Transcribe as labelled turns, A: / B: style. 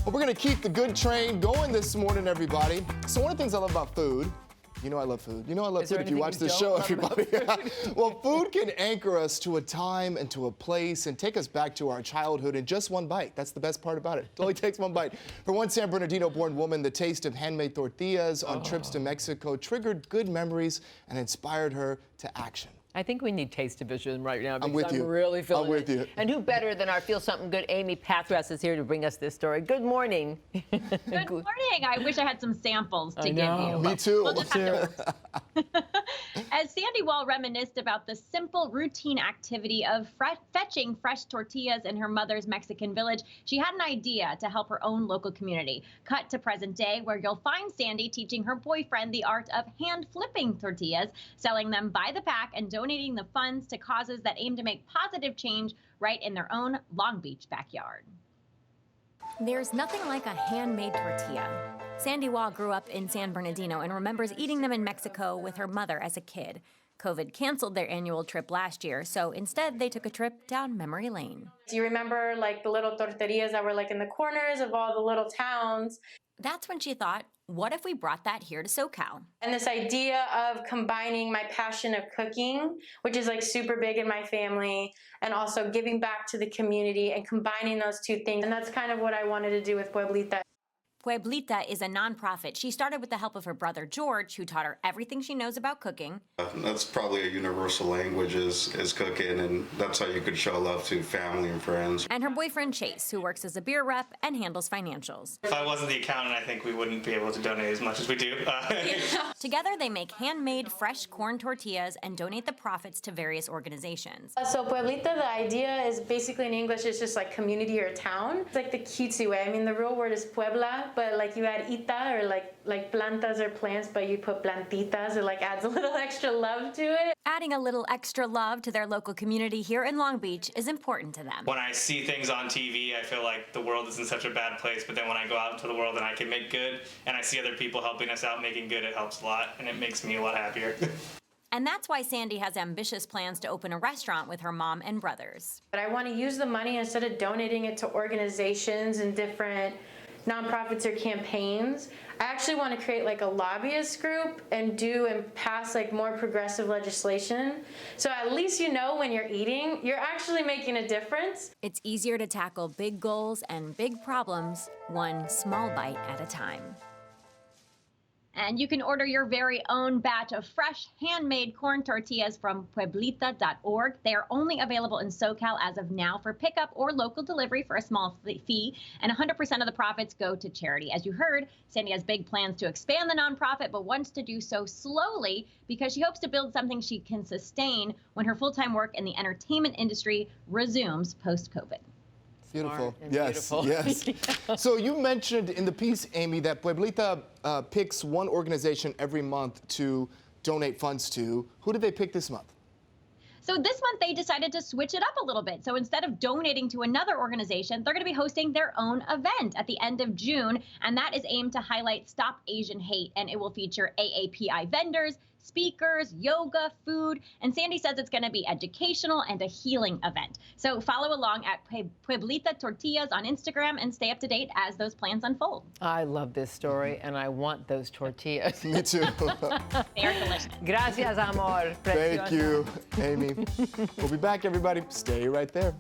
A: Well, we're going to keep the good train going this morning, everybody. So one of the things I love about food, you know I love food. You know I love food if you watch this show, everybody. Well, food can anchor us to a time and to a place and take us back to our childhood in just one bite. That's the best part about it. It only takes one bite. For one San Bernardino-born woman, the taste of handmade tortillas on trips to Mexico triggered good memories and inspired her to action.
B: I think we need taste division right now because
A: I'm with you.
B: really feeling
A: I'm with you.
B: And who better than our Feel Something Good Amy Paffrath is here to bring us this story. Good morning.
C: Good morning. I wish I had some samples to give you.
A: Me too.
C: We'll just have to As Sandy Wall reminisced about the simple routine activity of fetching fresh tortillas in her mother's Mexican village, she had an idea to help her own local community. Cut to present day, where you'll find Sandy teaching her boyfriend the art of hand flipping tortillas, selling them by the pack, and donating the funds to causes that aim to make positive change right in their own Long Beach backyard.
D: There's nothing like a handmade tortilla. Sandy Wall grew up in San Bernardino and remembers eating them in Mexico with her mother as a kid. COVID canceled their annual trip last year, so instead they took a trip down memory lane.
E: Do you remember like the little tortillas that were like in the corners of all the little towns?
D: That's when she thought, what if we brought that here to SoCal?
E: And this idea of combining my passion of cooking, which is like super big in my family, and also giving back to the community and combining those two things. And that's kind of what I wanted to do with Pueblita.
D: Pueblita is a nonprofit she started with the help of her brother George, who taught her everything she knows about cooking.
F: That's probably a universal language is cooking, and that's how you could show love to family and friends.
D: And her boyfriend Chase, who works as a beer rep and handles financials.
G: If I wasn't the accountant, I think we wouldn't be able to donate as much as we do.
D: Together they make handmade fresh corn tortillas and donate the profits to various organizations.
E: So Pueblita, the idea is basically in English, it's just like community or town. It's like the cutesy way. I mean, the real word is Puebla, but like you add ita or like plantas or plants, but you put plantitas. It like adds a little extra love to it.
D: Adding a little extra love to their local community here in Long Beach is important to them.
G: When I see things on TV, I feel like the world is in such a bad place, but then when I go out into the world and I can make good, and I see other people helping us out making good, it helps a lot, and it makes me a lot happier.
D: And that's why Sandy has ambitious plans to open a restaurant with her mom and brothers.
E: But I want to use the money instead of donating it to organizations and different nonprofits or campaigns. I actually want to create like a lobbyist group and pass like more progressive legislation. So at least you know when you're eating, you're actually making a difference.
D: It's easier to tackle big goals and big problems one small bite at a time.
C: And you can order your very own batch of fresh handmade corn tortillas from Pueblita.org. They are only available in SoCal as of now for pickup or local delivery for a small fee, and 100% of the profits go to charity. As you heard, Sandy has big plans to expand the nonprofit, but wants to do so slowly because she hopes to build something she can sustain when her full-time work in the entertainment industry resumes post-COVID.
A: Beautiful. Yes, yes. So you mentioned in the piece, Amy, that Pueblita picks one organization every month to donate funds to. Who did they pick this month?
C: So this month they decided to switch it up a little bit. So instead of donating to another organization, they're going to be hosting their own event at the end of June. And that is aimed to highlight Stop Asian Hate. And it will feature AAPI vendors, speakers, yoga, food, and Sandy says it's going to be educational and a healing event. So follow along at Pueblita Tortillas on Instagram and stay up to date as those plans unfold.
B: I love this story, and I want those tortillas.
A: Me too.
C: They are delicious.
B: Gracias, amor.
A: Thank you, Amy. We'll be back, everybody. Stay right there.